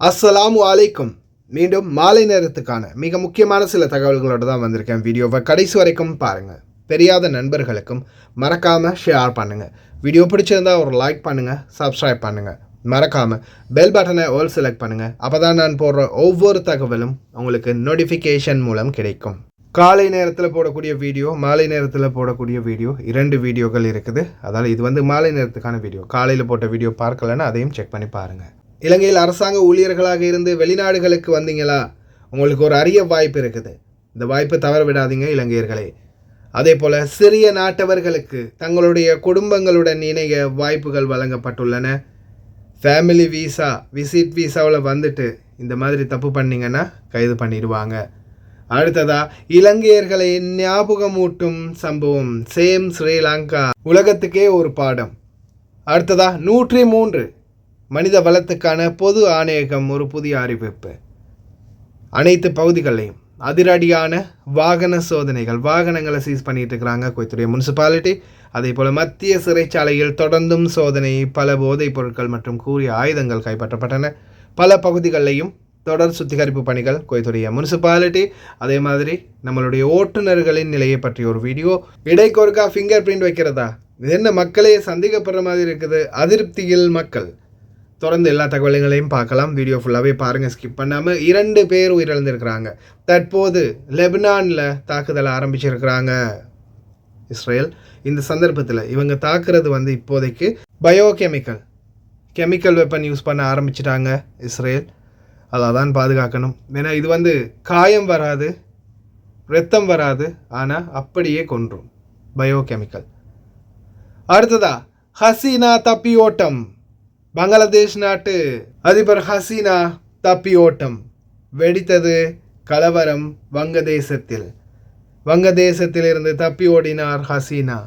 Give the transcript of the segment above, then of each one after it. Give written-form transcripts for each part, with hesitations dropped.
அஸ்ஸலாமு அலைக்கும். மீண்டும் மாலை நேரத்துக்கான மிக முக்கியமான சில தகவல்களோடு தான் வந்திருக்கேன். வீடியோவை கடைசி வரைக்கும் பாருங்கள். தெரியாத நண்பர்களுக்கும் மறக்காமல் ஷேர் பண்ணுங்கள். வீடியோ பிடிச்சிருந்தா ஒரு லைக் பண்ணுங்கள், சப்ஸ்கிரைப் பண்ணுங்கள். மறக்காமல் பெல் பட்டனை ஆல் செலக்ட் பண்ணுங்கள். அப்போ தான் நான் போடுற ஒவ்வொரு தகவலும் உங்களுக்கு நோட்டிஃபிகேஷன் மூலம் கிடைக்கும். காலை நேரத்தில் போடக்கூடிய வீடியோ, மாலை நேரத்தில் போடக்கூடிய வீடியோ, 2 வீடியோக்கள் இருக்குது. அதால் இது மாலை நேரத்துக்கான வீடியோ. காலையில் போட்ட வீடியோ பார்க்கலன்னா அதையும் செக் பண்ணி பாருங்கள். இலங்கையில் அரசாங்க ஊழியர்களாக இருந்து வெளிநாடுகளுக்கு வந்தீங்களா, உங்களுக்கு ஒரு அரிய வாய்ப்பு இருக்குது. இந்த வாய்ப்பை தவற விடாதீங்க இலங்கையர்களே. அதே போல் சிறிய நாட்டவர்களுக்கு தங்களுடைய குடும்பங்களுடன் இணைய வாய்ப்புகள் வழங்கப்பட்டுள்ளன. ஃபேமிலி வீசா, விசிட் வீசாவில் வந்துட்டு இந்த மாதிரி தப்பு பண்ணிங்கன்னா கைது பண்ணிடுவாங்க. அடுத்ததாக இலங்கையர்களை ஞாபகமூட்டும் சம்பவம் சேம் ஸ்ரீலங்கா, உலகத்துக்கே ஒரு பாடம். அடுத்ததாக 103 மனித வளத்துக்கான பொது ஆணையகம் ஒரு புதிய அறிவிப்பு. அனைத்து பகுதிகளையும் அதிரடியான வாகன சோதனைகள், வாகனங்களை சீஸ் பண்ணிட்டு இருக்கிறாங்க கோயத்துடைய முனிசிபாலிட்டி. அதே போல் மத்திய சிறைச்சாலையில் தொடர்ந்தும் சோதனை, பல போதைப் பொருட்கள் மற்றும் கூறிய ஆயுதங்கள் கைப்பற்றப்பட்டன. பல பகுதிகளிலையும் தொடர் சுத்திகரிப்பு பணிகள் கோயத்துடைய முனிசிபாலிட்டி. அதே மாதிரி நம்மளுடைய ஓட்டுநர்களின் நிலையை பற்றிய ஒரு வீடியோ. இடைக்கொருக்கா ஃபிங்கர் பிரிண்ட் வைக்கிறதா, இது என்ன மக்களே சந்தேகப்படுற மாதிரி இருக்குது. அதிருப்தியில் மக்கள். தொடர்ந்து எல்லா தகவல்களையும் பார்க்கலாம். வீடியோ ஃபுல்லாகவே பாருங்கள், ஸ்கிப் பண்ணாமல். 2 பேர் உயிரிழந்திருக்கிறாங்க. தற்போது லெபனானில் தாக்குதலை ஆரம்பிச்சிருக்கிறாங்க இஸ்ரேல். இந்த சந்தர்ப்பத்தில் இவங்க தாக்குறது இப்போதைக்கு கெமிக்கல் வெப்பன் யூஸ் பண்ண ஆரம்பிச்சிட்டாங்க இஸ்ரேல். அதை தான் பாதுகாக்கணும். ஏன்னா இது காயம் வராது, ரத்தம் வராது, ஆனால் அப்படியே கொன்றும். பயோகெமிக்கல். அடுத்ததா ஹசீனா தப்பி ஓட்டம். பங்களாதேஷ் நாட்டு அதிபர் ஹசீனா தப்பி ஓட்டம். வெடித்தது கலவரம் வங்கதேசத்தில் இருந்து தப்பி ஓடினார் ஹசீனா.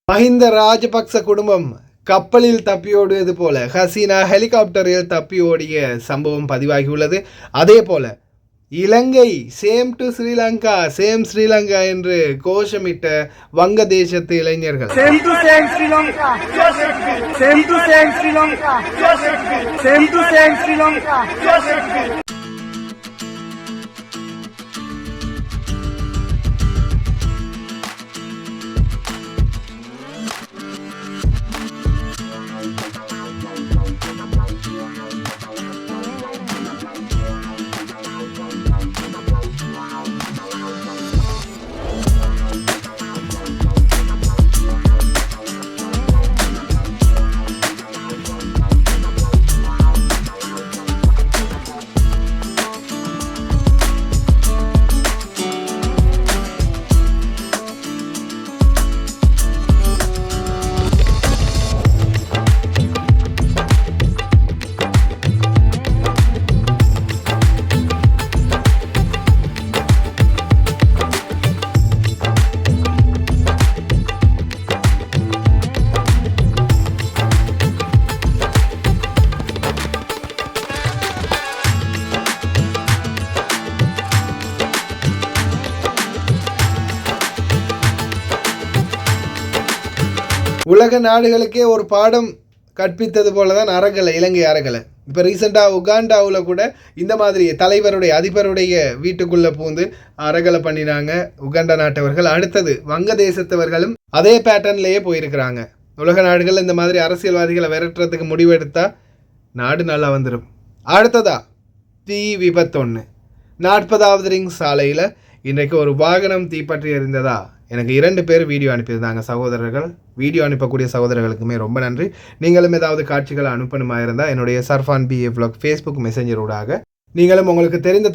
மஹிந்த ராஜபக்ச குடும்பம் கப்பலில் தப்பியோடுவது போல ஹசீனா ஹெலிகாப்டரில் தப்பி ஓடிய சம்பவம் பதிவாகியுள்ளது. அதே போல இலங்கை சேம் ஸ்ரீலங்கா என்று கோஷமிட்ட வங்கதேசத்து இளைஞர்கள். உலக நாடுகளுக்கே ஒரு பாடம் கற்பித்தது போல தான் இலங்கை அறகலை. இப்போ ரீசெண்டாக உகாண்டாவில் கூட இந்த மாதிரி அதிபருடைய வீட்டுக்குள்ளே பூந்து அறகலை பண்ணினாங்க உகாண்டா நாட்டவர்கள். அடுத்தது வங்கதேசத்தவர்களும் அதே பேட்டர்ன்லேயே போயிருக்கிறாங்க. உலக நாடுகள் இந்த மாதிரி அரசியல்வாதிகளை விரட்டுறதுக்கு முடிவெடுத்தால் நாடு நல்லா வந்துடும். அடுத்ததா தீ விபத்து 40வது ரிங் சாலையில் இன்றைக்கு ஒரு வாகனம் தீப்பற்றி எறிந்ததா எனக்கு 2 பேர் வீடியோ அனுப்பியிருந்தாங்க சகோதரர்கள். வீடியோ அனுப்பக்கூடிய சகோதரர்களுக்குமே ரொம்ப நன்றி. நீங்களும் ஏதாவது காட்சிகளை அனுப்பணுமா இருந்தால் என்னுடைய சர்ஃபான் BA vlog ஃபேஸ்புக் மெசேஞ்சரோடாக நீங்களும் உங்களுக்கு தெரிந்த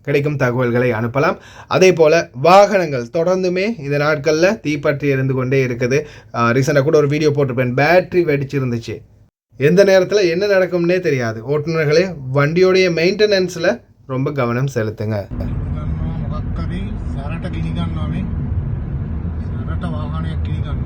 கிடைக்கும் தகவல்களை அனுப்பலாம். அதே போல் வாகனங்கள் தொடர்ந்துமே இந்த நாட்களில் தீப்பற்றி எரிந்து கொண்டே இருக்குது. ரீசெண்டாக கூட ஒரு வீடியோ போட்டிருப்பேன், பேட்ரி வெடிச்சிருந்துச்சு. எந்த நேரத்தில் என்ன நடக்கும்னே தெரியாது. ஓட்டுநர்களே வண்டியோடைய மெயின்டெனன்ஸில் ரொம்ப கவனம் செலுத்துங்க. රට වාහනයක් කිරි ගන්න.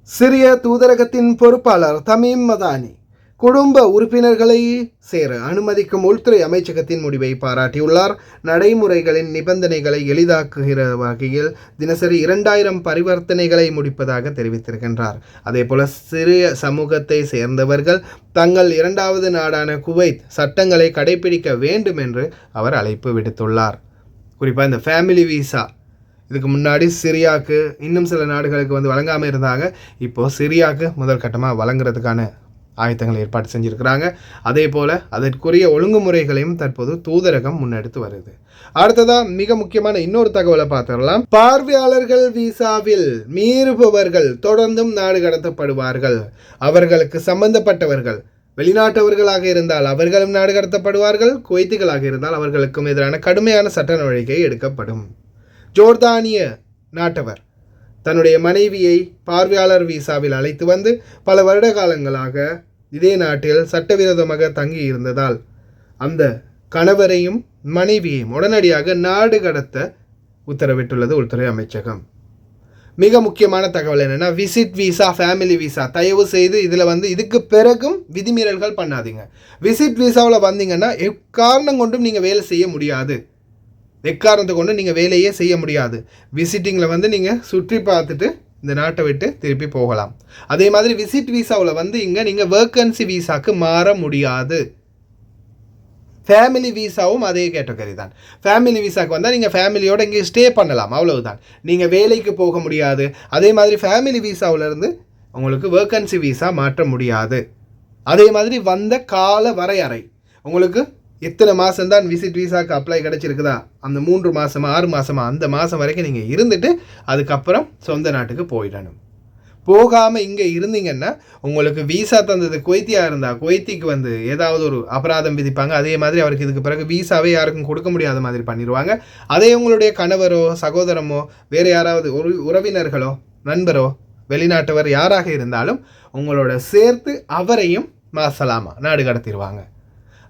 சிரிய தூதரகத்தின் பொறுப்பாளர் தமீம் மதானி குடும்ப உறுப்பினர்களை சேர அனுமதிக்கும் உள்துறை அமைச்சகத்தின் முடிவை பாராட்டியுள்ளார். நடைமுறைகளின் நிபந்தனைகளை எளிதாக்குகிற வகையில் தினசரி 2000 பரிவர்த்தனைகளை முடிப்பதாக தெரிவித்திருக்கின்றார். அதேபோல சிறிய சமூகத்தை சேர்ந்தவர்கள் தங்கள் இரண்டாவது நாடான குவைத் சட்டங்களை கடைபிடிக்க வேண்டும் என்று அவர் அழைப்பு விடுத்துள்ளார். குறிப்பாக இந்த ஃபேமிலி வீசா இதுக்கு முன்னாடி சிரியாவுக்கு இன்னும் சில நாடுகளுக்கு வழங்காமல் இருந்தாங்க. இப்போது சிரியாவுக்கு முதல் கட்டமாக வழங்குறதுக்கான ஆயத்தங்களை ஏற்பாடு செஞ்சுருக்கிறாங்க. அதே போல் அதற்குரிய ஒழுங்குமுறைகளையும் தற்போது தூதரகம் முன்னெடுத்து வருது. அடுத்ததாக மிக முக்கியமான இன்னொரு தகவலை பார்த்துடலாம். பார்வையாளர்கள் வீசாவில் மீறுபவர்கள் தொடர்ந்தும் நாடு கடத்தப்படுவார்கள். அவர்களுக்கு சம்பந்தப்பட்டவர்கள் வெளிநாட்டவர்களாக இருந்தால் அவர்களும் நாடு கடத்தப்படுவார்கள். குவைத்திகளாக இருந்தால் அவர்களுக்கும் எதிரான கடுமையான சட்ட நடவடிக்கை எடுக்கப்படும். ஜோர்தானிய நாட்டவர் தன்னுடைய மனைவியை பார்வையாளர் வீசாவில் அழைத்து வந்து பல வருட காலங்களாக இதே நாட்டில் சட்டவிரோதமாக தங்கி இருந்ததால் அந்த கணவரையும் மனைவியையும் உடனடியாக நாடு கடத்த உத்தரவிட்டுள்ளது உள்துறை அமைச்சகம். மிக முக்கியமான தகவல் என்னென்னா, விசிட் வீசா, ஃபேமிலி வீசா, தயவு செய்து இதில் இதுக்கு பிறகும் விதிமீறல்கள் பண்ணாதீங்க. விசிட் வீசாவில் வந்தீங்கன்னா எக்காரணம் கொண்டும் நீங்கள் வேலை செய்ய முடியாது. எக்காரணத்தை கொண்டு நீங்கள் வேலையே செய்ய முடியாது. விசிட்டிங்கில் நீங்கள் சுற்றி பார்த்துட்டு இந்த நாட்டை விட்டு திருப்பி போகலாம். அதே மாதிரி விசிட் வீசாவில் இங்கே நீங்கள் வேக்கன்சி வீசாவுக்கு மாற முடியாது. ஃபேமிலி வீசாவும் அதே கேட்டகரி தான். ஃபேமிலி வீசாவுக்கு வந்தால் நீங்கள் ஃபேமிலியோடு இங்கே ஸ்டே பண்ணலாம், அவ்வளவுதான். நீங்கள் வேலைக்கு போக முடியாது. அதே மாதிரி ஃபேமிலி வீசாவிலேருந்து உங்களுக்கு வேக்கன்சி வீசா மாற்ற முடியாது. அதே மாதிரி வந்த கால வரையறை, உங்களுக்கு எத்தனை மாதம்தான் விசிட் வீசாவுக்கு அப்ளை கிடச்சிருக்குதா, அந்த 3 மாதமா 6 மாதமா அந்த மாதம் வரைக்கும் நீங்கள் இருந்துட்டு அதுக்கப்புறம் சொந்த நாட்டுக்கு போயிடணும். போகாமல் இங்கே இருந்தீங்கன்னா உங்களுக்கு வீசா தந்தது குவைத்தியாக இருந்தால் குவைத்திக்கு ஏதாவது ஒரு அபராதம் விதிப்பாங்க. அதே மாதிரி அவருக்கு இதுக்கு பிறகு வீசாவே யாருக்கும் கொடுக்க முடியாத மாதிரி பண்ணிடுவாங்க. அதே உங்களுடைய கணவரோ சகோதரமோ வேறு யாராவது ஒரு உறவினர்களோ நண்பரோ வெளிநாட்டவர் யாராக இருந்தாலும் உங்களோட சேர்த்து அவரையும் மாசலாமா நாடு கடத்திடுவாங்க.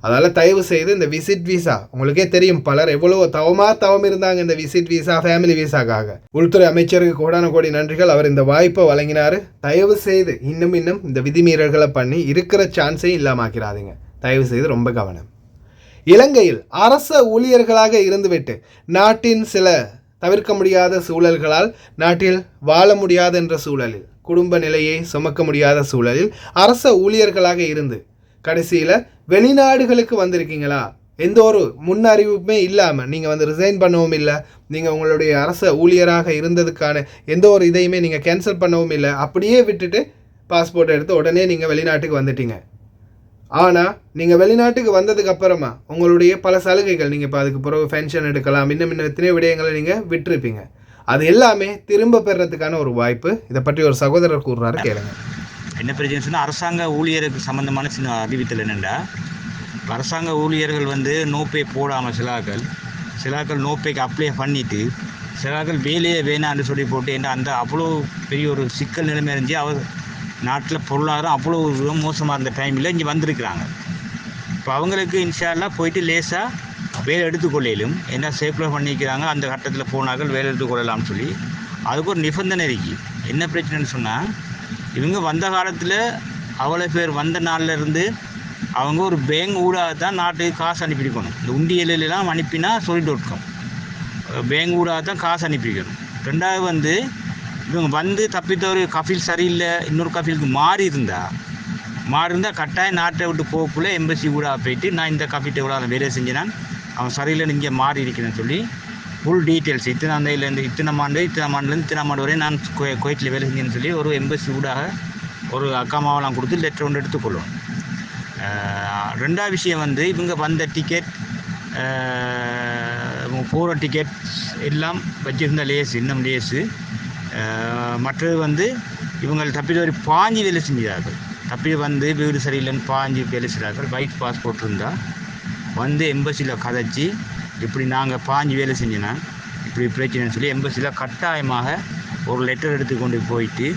அதால் தயவு செய்து இந்த விசிட் வீசா, உங்களுக்கே தெரியும் பலர் எவ்வளோ தவம் இருந்தாங்க இந்த விசிட் வீசா ஃபேமிலி வீசாக்காக. உள்துறை அமைச்சருக்கு கோடான கோடி நன்றிகள், அவர் இந்த வாய்ப்பை வழங்கினார். தயவு செய்து இன்னும் இந்த விதிமீறல்களை பண்ணி இருக்கிற சான்ஸையும் இல்லாமாக்கிறாதீங்க. தயவு செய்து ரொம்ப கவனம். இலங்கையில் அரச ஊழியர்களாக இருந்துவிட்டு நாட்டின் சில தவிர்க்க முடியாத சூழல்களால் நாட்டில் வாழ முடியாது என்ற சூழலில், குடும்ப நிலையை சுமக்க முடியாத சூழலில் அரச ஊழியர்களாக இருந்து கடைசியில் வெளிநாடுகளுக்கு வந்திருக்கீங்களா, எந்த ஒரு முன் அறிவிப்புமே இல்லாமல் நீங்கள் ரிசைன் பண்ணவும் இல்லை, நீங்கள் உங்களுடைய அரச ஊழியராக இருந்ததுக்கான எந்த ஒரு இதையுமே நீங்கள் கேன்சல் பண்ணவும் இல்லை, அப்படியே விட்டுட்டு பாஸ்போர்ட் எடுத்து உடனே நீங்கள் வெளிநாட்டுக்கு வந்துட்டீங்க. ஆனால் நீங்கள் வெளிநாட்டுக்கு வந்ததுக்கு அப்புறமா உங்களுடைய பல சலுகைகள், நீங்கள் இப்போ அதுக்கு பிறகு பென்ஷன் எடுக்கலாம், இன்னும் எத்தனையோ விடயங்களை நீங்கள் விட்டுருப்பீங்க. அது எல்லாமே திரும்ப பெறத்துக்கான ஒரு வாய்ப்பு. இதை பற்றி ஒரு சகோதரர் கூறுறாரு, கேளுங்க. என்ன பிரச்சனை சொன்னால், அரசாங்க ஊழியருக்கு சம்மந்தமான சின்ன அறிவித்தல் என்னென்னா, அரசாங்க ஊழியர்கள் நோப்பே போடாமல் சிலாக்கள் நோப்பேக்கு அப்ளை பண்ணிவிட்டு சிலாக்கள் வேலையே வேணான்னு சொல்லி போட்டு என்ன அந்த அவ்வளோ பெரிய ஒரு சிக்கல் நிலைமை இருந்துச்சு. அவர் நாட்டில் பொருளாதாரம் அவ்வளோ மோசமாக இருந்த டைமில் இங்கே வந்திருக்கிறாங்க. இப்போ அவங்களுக்கு இன்ஷால்லா போயிட்டு லேசாக வேலை எடுத்துக்கொள்ளையிலும் என்ன சேஃப்லாக பண்ணிக்கிறாங்க. அந்த கட்டத்தில் போனார்கள் வேலை எடுத்துக்கொள்ளலாம்னு சொல்லி அதுக்கு ஒரு நிபந்தனை இருக்குது. என்ன பிரச்சனைன்னு சொன்னால், இவங்க வந்த காலத்தில் அவ்வளோ பேர் வந்த நாள்லேருந்து அவங்க ஒரு பேங்க் ஊடாக தான் நாட்டுக்கு காசு அனுப்பியிருக்கணும். இந்த உண்டியலாம் அனுப்பினா .com பேங்க் ஊடாக தான் காசு அனுப்பியிருக்கணும். ரெண்டாவது இவங்க தப்பித்த ஒரு கஃபீல் சரியில்லை, இன்னொரு கஃபீலுக்கு மாறி இருந்தால் கட்டாயம் நாட்டை விட்டு போகக்குள்ளே எம்பசி ஊடாக போயிட்டு நான் இந்த கஃபீட்டை இவ்வளோ வேலை செஞ்சேன், அவன் சரியில்லைன்னு இங்கே மாறி இருக்கிறேன்னு சொல்லி ஃபுல் டீட்டெயில்ஸ் இத்தனை ஆண்டு வரை நான் குவைத்தில் வேலை செஞ்சேன்னு சொல்லி ஒரு எம்பசி ஊடாக ஒரு அக்காமாவெல்லாம் கொடுத்து லெட்டர் ஒன்று எடுத்துக்கொள்ளும். ரெண்டாவது விஷயம் இவங்க வந்த டிக்கெட் போகிற டிக்கெட் எல்லாம் வச்சுருந்த இன்னும் லேஸு மற்றது வந்து இவங்க தப்பி ஒரு பாஞ்சு வேலை செஞ்சார்கள். தப்பி வந்து வீடு சரியில்லைன்னு பாஞ்சு வேலை செய்கிறார்கள். ஒயிட் பாஸ்போர்ட் இருந்தால் வந்து எம்பசியில் கதைச்சி இப்படி நாங்கள் பாஞ்சு வேலை செஞ்சோன்னா இப்படி பிரச்சனைன்னு சொல்லி எம்பசியில் கட்டாயமாக ஒரு லெட்டர் எடுத்து கொண்டு போயிட்டு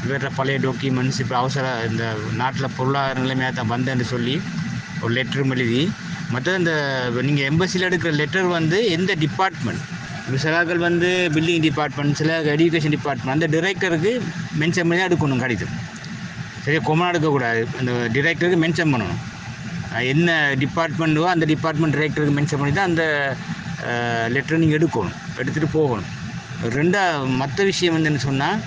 இவற்ற பழைய டாக்குமெண்ட்ஸ் இப்போ அவசர இந்த நாட்டில் பொருளாதார நிலைமையாக தான் வந்தேன்னு சொல்லி ஒரு லெட்டரும் எழுதி மற்ற இந்த நீங்கள் எம்பசியில் எடுக்கிற லெட்டர் வந்து எந்த டிபார்ட்மெண்ட் இப்போ சிலாக்கள் வந்து பில்டிங் டிபார்ட்மெண்ட், சில எஜுகேஷன் டிபார்ட்மெண்ட், அந்த டிரெக்டருக்கு மென்ஷன் பண்ணி தான் எடுக்கணும் கடிதம். சரியா கொமனா எடுக்கக்கூடாது, அந்த டிரெக்டருக்கு மென்ஷன் பண்ணணும். என்ன டிபார்ட்மெண்ட்டோ அந்த டிபார்ட்மெண்ட் டிரெக்டருக்கு மென்ஷன் பண்ணி தான் அந்த லெட்டரை நீங்கள் எடுக்கணும், எடுத்துகிட்டு போகணும். மற்ற விஷயம் வந்து என்ன சொன்னால்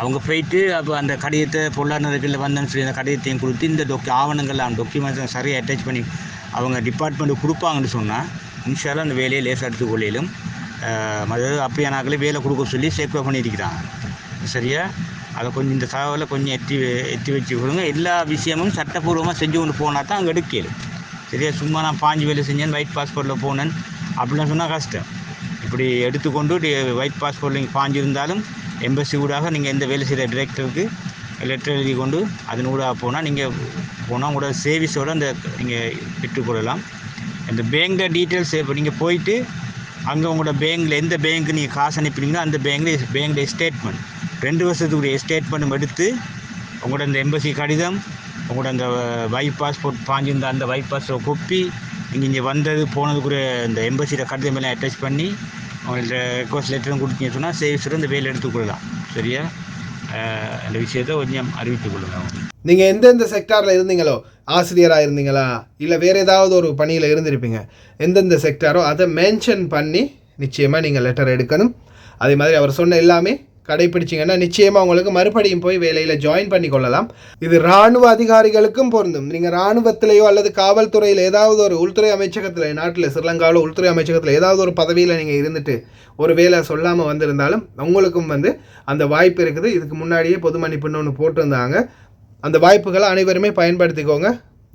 அவங்க போயிட்டு அப்போ அந்த கடிதத்தை பொருளாதாரத்தில் வந்தேன்னு சொல்லி அந்த கடிதத்தையும் கொடுத்து இந்த ஆவணங்கள் டாக்குமெண்ட்ஸை சரியாக அட்டாச் பண்ணி அவங்க டிபார்ட்மெண்ட்டுக்கு கொடுப்பாங்கன்னு சொன்னால் இன்ஷால்லாம் அந்த வேலையை லேசாக எடுத்துக்கொள்ளையிலும். அதாவது அப்படியானாக்களே வேலை கொடுக்க சொல்லி சேக்வா பண்ணியிருக்கிறாங்க. சரியா அதை கொஞ்சம் இந்த தகவலை கொஞ்சம் எத்தி வச்சு கொடுங்க. எல்லா விஷயமும் சட்டப்பூர்வமாக செஞ்சு கொண்டு போனால் தான் அங்கே எடுக்கலும். சரியா சும்மா நான் பாஞ்சு வேலை செஞ்சேன் ஒயிட் பாஸ்போர்ட்டில் போனேன் அப்படிலாம் சொன்னால் கஷ்டம். இப்படி எடுத்துக்கொண்டு ஒயிட் பாஸ்போர்ட்டில் நீங்கள் பாஞ்சிருந்தாலும் எம்பசி ஊடாக நீங்கள் எந்த வேலை செய்கிற டிரெக்டருக்கு லெட்டர் எழுதி கொண்டு அதன் ஊடாக போனால் நீங்கள் போனால் உங்களோட சேவிஸோடு அந்த நீங்கள் பெற்றுக்கொள்ளலாம். இந்த பேங்கில் டீட்டெயில்ஸ் இப்போ நீங்கள் போயிட்டு அங்கே உங்களோட பேங்கில் எந்த பேங்க்கு நீங்கள் காசு அனுப்பினீங்களோ அந்த பேங்கில் ஸ்டேட்மெண்ட் 2 வருஷத்துக்குரிய ஸ்டேட்மெண்ட்டும் எடுத்து உங்களோட இந்த எம்பசி கடிதம், உங்களோட அந்த ஒயிட் பாஸ்போர்ட் பாஞ்சிருந்த அந்த ஒயிட் பாஸ்போர்ட் கொப்பி, நீங்கள் இங்கே வந்தது போனதுக்குரிய இந்த எம்பசியில் கடிதம் எல்லாம் அட்டாச் பண்ணி உங்கள்கிட்ட ரெக்வஸ்ட் லெட்டரும் கொடுத்தீங்கன்னு சொன்னால் சேவிஸோட இந்த வேலை எடுத்துக்கொள்ளலாம். சரியா அந்த விஷயத்தை கொஞ்சம் அறிவித்துக் கொள்ளுங்கள். நீங்கள் எந்தெந்த செக்டாரில் இருந்தீங்களோ, ஆசிரியராக இருந்தீங்களா இல்லை வேறு ஏதாவது ஒரு பணியில் இருந்திருப்பீங்க, எந்தெந்த செக்டாரோ அதை மென்ஷன் பண்ணி நிச்சயமாக நீங்கள் லெட்டர் எடுக்கணும். அதே மாதிரி அவர் சொன்ன எல்லாமே கடைப்பிடிச்சிங்கன்னா நிச்சயமாக உங்களுக்கு மறுபடியும் போய் வேலையில் ஜாயின் பண்ணி கொள்ளலாம். இது இராணுவ அதிகாரிகளுக்கும் பொருந்தும். நீங்கள் இராணுவத்திலேயோ அல்லது காவல்துறையில் ஏதாவது ஒரு உள்துறை அமைச்சகத்தில், நாட்டில் ஸ்ரீலங்காவில் உள்துறை அமைச்சகத்தில் ஏதாவது ஒரு பதவியில் நீங்கள் இருந்துட்டு ஒரு வேலை சொல்லாமல் வந்திருந்தாலும் உங்களுக்கும் வந்து அந்த வாய்ப்பு இருக்குது. இதுக்கு முன்னாடியே பொது மன்னிப்புன்னு ஒன்று போட்டிருந்தாங்க. அந்த வாய்ப்புகளை அனைவருமே பயன்படுத்திக்கோங்க.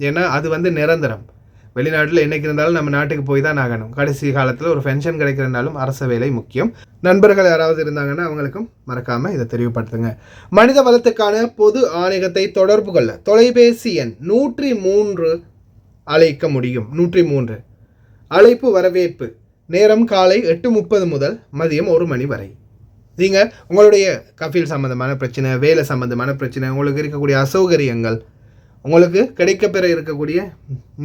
ஏன்னா அது வந்து நிரந்தரம். வெளிநாட்டில் என்றைக்கு இருந்தாலும் நம்ம நாட்டுக்கு போய் தான் ஆகணும். கடைசி காலத்தில் ஒரு பென்ஷன் கிடைக்கிறனாலும் அரச வேலை முக்கியம். நண்பர்கள் யாராவது இருந்தாங்கன்னா அவங்களுக்கும் மறக்காமல் இதை தெளிவுபடுத்துங்க. மனித வளத்துக்கான பொது ஆணையத்தை தொடர்பு கொள்ள தொலைபேசி எண் 103 அழைக்க முடியும். 103 அழைப்பு வரவேற்பு. நேரம் காலை 8:30 முதல் மதியம் 1 மணி வரை. நீங்கள் உங்களுடைய கஃபீல் சம்மந்தமான பிரச்சனை, வேலை சம்மந்தமான பிரச்சனை, உங்களுக்கு இருக்கக்கூடிய அசௌகரியங்கள், உங்களுக்கு கிடைக்கப்பெற இருக்கக்கூடிய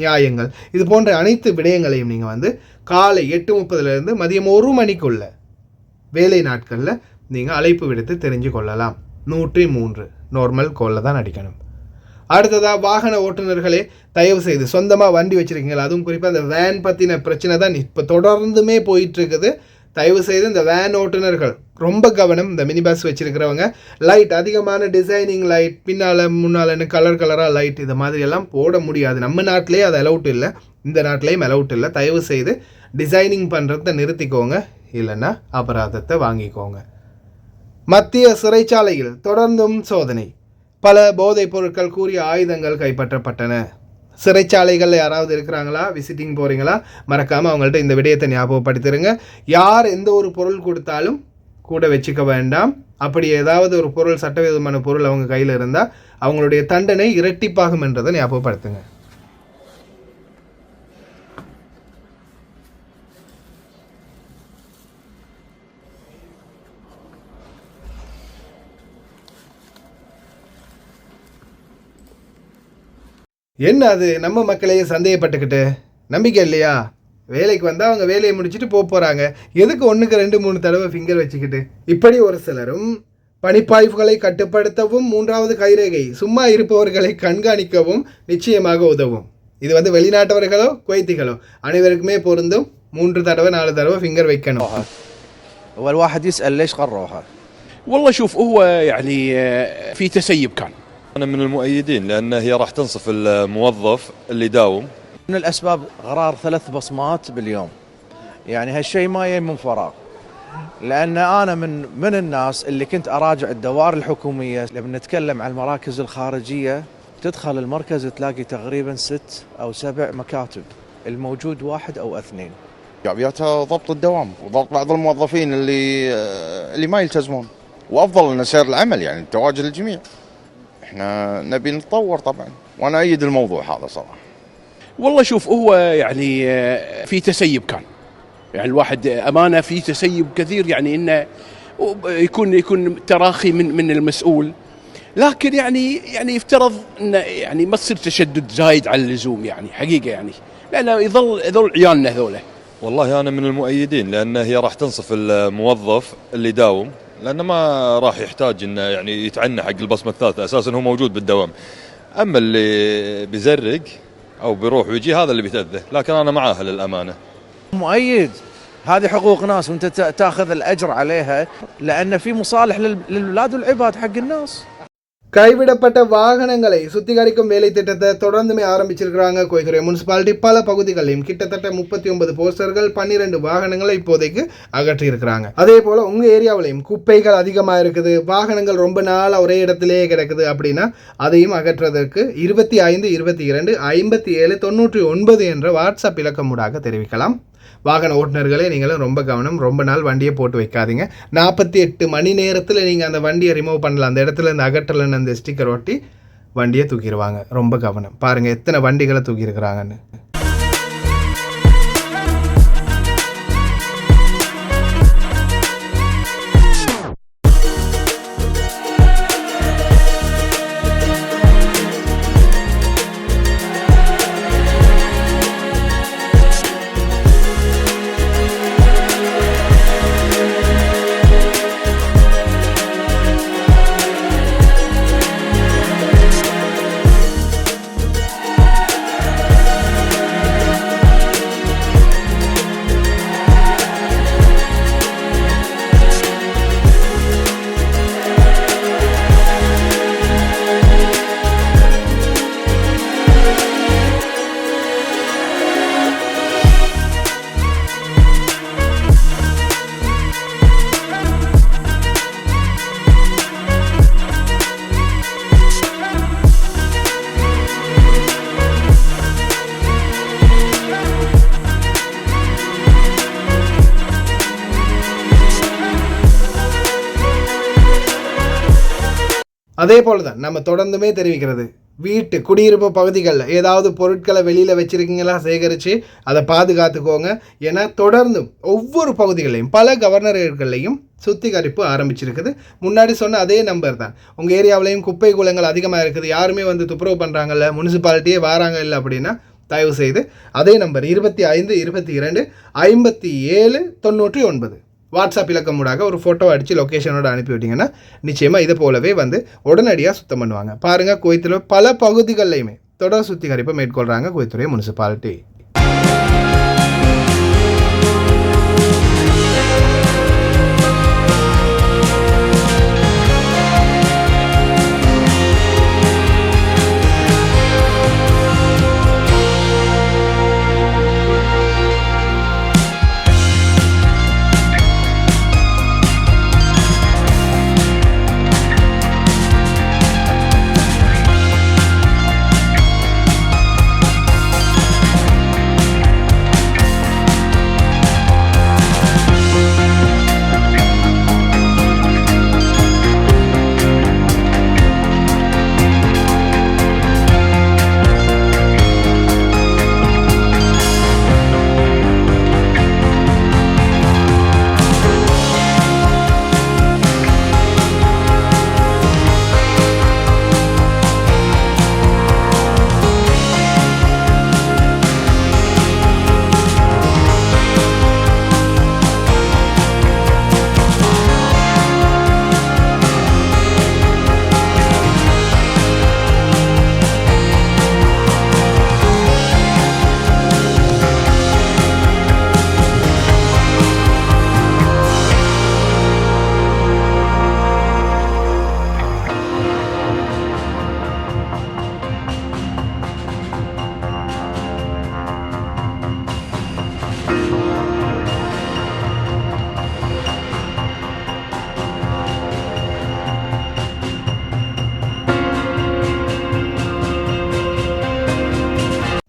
நியாயங்கள், இது போன்ற அனைத்து விடயங்களையும் நீங்கள் வந்து காலை 8:30 மதியம் 1 மணிக்குள்ள வேலை நாட்களில் நீங்கள் அழைப்பு விடுத்து தெரிஞ்சு கொள்ளலாம். 103 நார்மல் கோலில் தான் அடிக்கணும். அடுத்ததாக வாகன ஓட்டுநர்களே தயவு செய்து சொந்தமாக வண்டி வச்சுருக்கீங்களா, அதுவும் குறிப்பாக அந்த வேன் பற்றின பிரச்சனை தான் இப்போ தொடர்ந்துமே போயிட்டுருக்குது. தயவு செய்து இந்த வேன் ஓட்டுநர்கள் ரொம்ப கவனம். இந்த மினி பஸ் வச்சுருக்கிறவங்க லைட் அதிகமான டிசைனிங் லைட், பின்னால் முன்னாலன்னு கலராக லைட், இது மாதிரியெல்லாம் போட முடியாது. நம்ம நாட்டிலே அது அலவுட் இல்லை, இந்த நாட்டிலேயும் அலவுட் இல்லை. தயவு செய்து டிசைனிங் பண்ணுறத நிறுத்திக்கோங்க, இல்லைன்னா அபராதத்தை வாங்கிக்கோங்க. மத்திய சிறைச்சாலையில் தொடர்ந்தும் சோதனை. பல போதைப் பொருட்கள் கூறிய ஆயுதங்கள் கைப்பற்றப்பட்டன. சிறைச்சாலைகளில் யாராவது இருக்கிறாங்களா, விசிட்டிங் போகிறீங்களா, மறக்காமல் அவங்கள்ட்ட இந்த விடயத்தை ஞாபகப்படுத்திடுங்க. யார் எந்த ஒரு பொருள் கொடுத்தாலும் கூட வச்சுக்க வேண்டாம். அப்படி ஏதாவது ஒரு பொருள், சட்டவிரோதமான பொருள் அவங்க கையில் இருந்தால் அவங்களுடைய தண்டனை இரட்டிப்பாகும் என்றதை ஞாபகப்படுத்துங்க. என்ன அது நம்ம மக்களையே சந்தேகப்பட்டுக்கிட்டு நம்பிக்கை இல்லையா? வேலைக்கு வந்தால் அவங்க வேலையை முடிச்சுட்டு போகிறாங்க. எதுக்கு 1க்கு 2 3 தடவை ஃபிங்கர் வச்சுக்கிட்டு? இப்படி ஒரு சிலரும் பணிப்பாய்வுகளை கட்டுப்படுத்தவும் 3வது கைரேகை சும்மா இருப்பவர்களை கண்காணிக்கவும் நிச்சயமாக உதவும். இது வந்து வெளிநாட்டவர்களோ குவைத்திகளோ அனைவருக்குமே பொருந்தும். 3 தடவை 4 தடவை ஃபிங்கர் வைக்கணும். والواحد يسأل ليش قرروها؟ والله شوف هو يعني في تسيب كان. أنا من المؤيدين لأن هي راح تنصف الموظف اللي يداوم. من الأسباب غرار 3 بصمات باليوم. يعني هالشيء ما يجي من فراغ. لأن أنا من الناس اللي كنت أراجع الدوائر الحكومية. لما نتكلم عن المراكز الخارجية تدخل المركز تلاقي تقريبا 6 أو 7 مكاتب، الموجود 1 أو 2. ايجابياتها ضبط الدوام وضبط بعض الموظفين اللي ما يلتزمون، وافضل ان سير العمل يعني تواجد الجميع. احنا نبي نتطور طبعا، وانا ايد الموضوع هذا صراحه. والله شوف هو يعني في تسيب كان، يعني الواحد امانه في تسيب كثير، يعني انه يكون تراخي من المسؤول، لكن يعني يفترض انه يعني ما تصير تشدد زايد على اللزوم، يعني حقيقه يعني لانه يظل عيالنا هذولا. والله أنا من المؤيدين، لأن هي راح تنصف الموظف اللي يداوم، لأنه ما راح يحتاج إنه يعني يتعنى حق البصمة الثالثة، أساساً هو موجود بالدوام. أما اللي بيزرق أو بيروح ويجي هذا اللي بيتأذى، لكن أنا معاه للأمانة. مؤيد، هذه حقوق ناس وانت تاخذ الاجر عليها، لان في مصالح للولاد والعباد حق الناس. கைவிடப்பட்ட வாகனங்களை சுத்திகரிக்கும் வேலை திட்டத்தை தொடர்ந்துமே ஆரம்பிச்சிருக்கிறாங்க கோயத்துறை முனிசிபாலிட்டி. பல பகுதிகளிலும் கிட்டத்தட்ட 39 போஸ்டர்கள் 12 வாகனங்களை இப்போதைக்கு அகற்றியிருக்கிறாங்க. அதே போல உங்க ஏரியாவிலையும் குப்பைகள் அதிகமாக இருக்குது, வாகனங்கள் ரொம்ப நாள் ஒரே இடத்திலேயே கிடக்குது அப்படின்னா அதையும் அகற்றுவதற்கு 25 22 57 99 என்ற வாட்ஸ்அப் இலக்கமூடாக தெரிவிக்கலாம். வாகன ஓட்டுநர்களே நீங்களும் ரொம்ப கவனம், ரொம்ப நாள் வண்டியை போட்டு வைக்காதீங்க. 48 மணி நேரத்தில் நீங்கள் அந்த வண்டியை ரிமூவ் பண்ணலாம், அந்த இடத்துல இந்த அகற்றலன்னு அந்த ஸ்டிக்கர் ஒட்டி வண்டியை தூக்கிடுவாங்க. ரொம்ப கவனம், பாருங்கள் எத்தனை வண்டிகளை தூக்கியிருக்கிறாங்கன்னு. அதே போல தான் நம்ம தொடர்ந்துமே தெரிவிக்கிறது, வீட்டு குடியிருப்பு பகுதிகளில் ஏதாவது பொருட்களை வெளியில் வச்சுருக்கீங்களா சேகரித்து அதை பாதுகாத்துக்கோங்க. ஏன்னா தொடர்ந்து ஒவ்வொரு பகுதிகளையும் பல கவர்னர்களையும் சுத்திகரிப்பு ஆரம்பிச்சிருக்குது. முன்னாடி சொன்ன அதே நம்பர் தான். உங்கள் ஏரியாவிலையும் குப்பை கூலங்கள் அதிகமாக இருக்குது, யாருமே வந்து துப்புரவு பண்ணுறாங்கல்ல, முனிசிபாலிட்டியே வராங்க இல்லை அப்படின்னா தயவு செய்து அதே நம்பர் 25 22 57 99 வாட்ஸ்அப் இலக்கமூடாக ஒரு ஃபோட்டோ அடித்து லொக்கேஷனோட அனுப்பிவிட்டிங்கன்னா நிச்சயமாக இதை போலவே வந்து உடனடியாக சுத்தம் பண்ணுவாங்க. பாருங்கள், கோயத்தில் பல பகுதிகளிலையுமே தொடர் சுத்திகரிப்பை மேற்கொள்கிறாங்க கோயத்துறை முனிசிபாலிட்டி.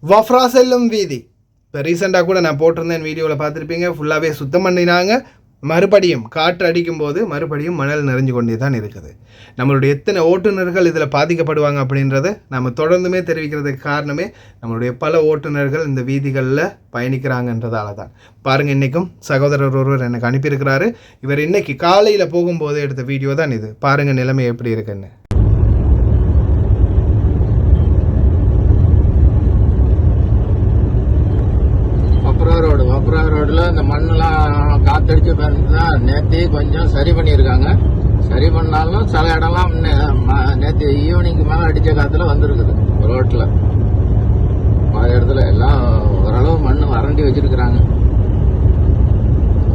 வஃப்ரா செல்லும் வீதி இப்போ ரீசெண்டாக கூட நான் போட்டிருந்தேன், வீடியோவில் பார்த்துருப்பீங்க, ஃபுல்லாகவே சுத்தம் பண்ணினாங்க. மறுபடியும் காற்று அடிக்கும்போது மறுபடியும் மணல் நிறைஞ்சு கொண்டே தான் இருக்குது. நம்மளுடைய எத்தனை ஓட்டுநர்கள் இதில் பாதிக்கப்படுவாங்க அப்படின்றத நம்ம தொடர்ந்துமே தெரிவிக்கிறதுக்கு காரணமே நம்மளுடைய பல ஓட்டுநர்கள் இந்த வீதிகளில் பயணிக்கிறாங்கன்றதால தான். பாருங்கள், இன்றைக்கும் சகோதரர் ஒருவர் எனக்கு அனுப்பியிருக்கிறாரு. இவர் இன்றைக்கி காலையில் போகும்போது எடுத்த வீடியோ தான் இது. பாருங்கள் நிலைமை எப்படி இருக்குன்னு. வப்ரா ரோடில் இந்த மண்ணெல்லாம் காத்தடிச்சு தான் நேற்று கொஞ்சம் சரி பண்ணியிருக்காங்க. சரி பண்ணாலும் சில இடம்லாம் நேற்று ஈவினிங்க்கு மேலே அடித்த காற்றுல வந்துருக்குது ரோட்டில். பல இடத்துல எல்லாம் ஓரளவு மண் வறண்டி வச்சிருக்கிறாங்க.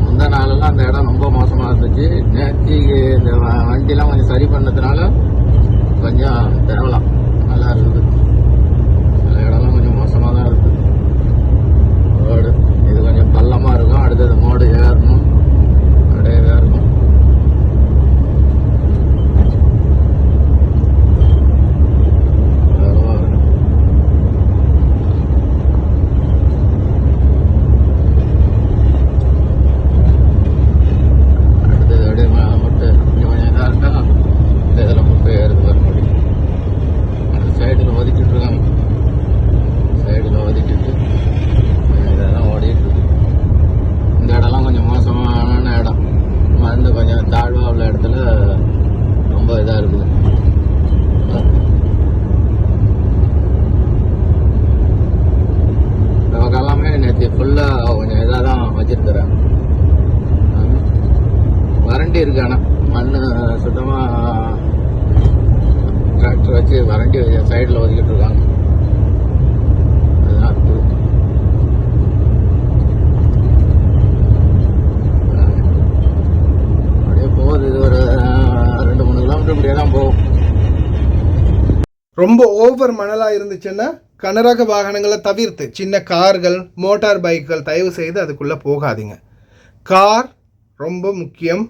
முந்த நாளெல்லாம் அந்த இடம் ரொம்ப மோசமாக இருந்துச்சு. நேற்று இந்த வண்டிலாம் கொஞ்சம் சரி பண்ணதுனால கொஞ்சம் தேவலாம் நல்லா இருக்குது. சில இடம்லாம் கொஞ்சம் மோசமாக தான் இருக்குது ரோடு. இது கொஞ்சம் பள்ளமாக இருக்கும். அடுத்தது மோடு ஏறணும், அப்படியே ஏறணும். அடுத்தது அப்படியே முட்டை கொஞ்சம் இதாக இருக்கா, இந்த இதில் முட்டை ஏறுது வர முடியும். அடுத்த சைடில் ஒதுக்கிட்டு இருக்காங்க. சைடில் ஒதுக்கிட்டு இதெல்லாம் ஓடிட்டு இருக்கு. இந்த இடம்லாம் கொஞ்சம் மோசமான இடம். மருந்து கொஞ்சம் தாழ்வாக உள்ள இடத்துல ரொம்ப இதாக இருக்குது. நமக்கு எல்லாமே நேற்று ஃபுல்லாக கொஞ்சம் இதாக தான் வச்சிருக்கிறேன். வறண்டி இருக்கு. ஆனால் மண் சுத்தமாக டிராக்டர் வச்சு வறண்டி சைடில் ஒதுக்கிட்டு இருக்காங்க. அதுதான் இருக்குது. இது ஒரு 2-3 கிலோமீட்டர் இப்படியே தான் போகும். ரொம்ப ஓவர் மணலாக இருந்துச்சுன்னா கனரக வாகனங்களை தவிர்த்து சின்ன கார்கள், மோட்டார் பைக்குகள் தயவு செய்து அதுக்குள்ளே போகாதீங்க. கார் ரொம்ப முக்கியம்.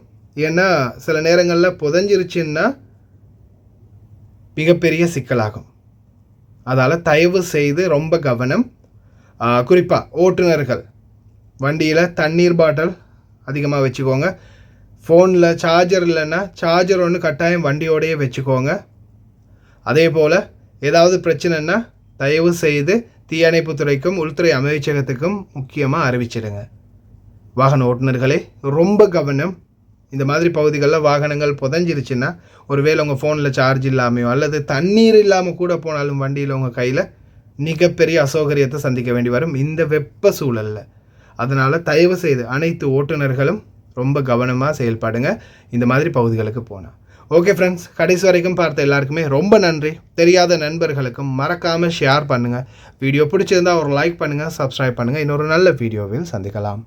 ஏன்னா சில நேரங்களில் புதஞ்சிருச்சுன்னா மிகப்பெரிய சிக்கலாகும். அதால் தயவு செய்து ரொம்ப கவனம். குறிப்பாக ஓட்டுநர்கள் வண்டியில் தண்ணீர் பாட்டில் அதிகமாக வச்சுக்கோங்க. ஃபோனில் சார்ஜர் இல்லைன்னா சார்ஜர் ஒன்று கட்டாயம் வண்டியோடையே வச்சுக்கோங்க. அதே போல் ஏதாவது பிரச்சனைன்னா தயவு செய்து தீயணைப்புத்துறைக்கும் உள்துறை அமைச்சகத்துக்கும் முக்கியமாக அறிவிச்சிடுங்க. வாகன ஓட்டுநர்களே ரொம்ப கவனம். இந்த மாதிரி பகுதிகளில் வாகனங்கள் புதஞ்சிருச்சுன்னா, ஒருவேளை உங்கள் ஃபோனில் சார்ஜ் இல்லாமையோ அல்லது தண்ணீர் இல்லாமல் கூட போனாலும் வண்டியில் உங்கள் கையில் மிகப்பெரிய அசௌகரியத்தை சந்திக்க வேண்டி வரும் இந்த வெப்ப சூழலில். அதனால் தயவு செய்து அனைத்து ஓட்டுநர்களும் ரொம்ப கவனமாக செயல்படுங்க இந்த மாதிரி பகுதிகளுக்கு போனால். ஓகே ஃப்ரெண்ட்ஸ், கடைசி வரைக்கும் பார்த்த எல்லாருக்குமே ரொம்ப நன்றி. தெரியாத நண்பர்களுக்கும் மறக்காமல் ஷேர் பண்ணுங்கள். வீடியோ பிடிச்சிருந்தால் ஒரு லைக் பண்ணுங்கள், சப்ஸ்கிரைப் பண்ணுங்கள். இன்னொரு நல்ல வீடியோவில் சந்திக்கலாம்.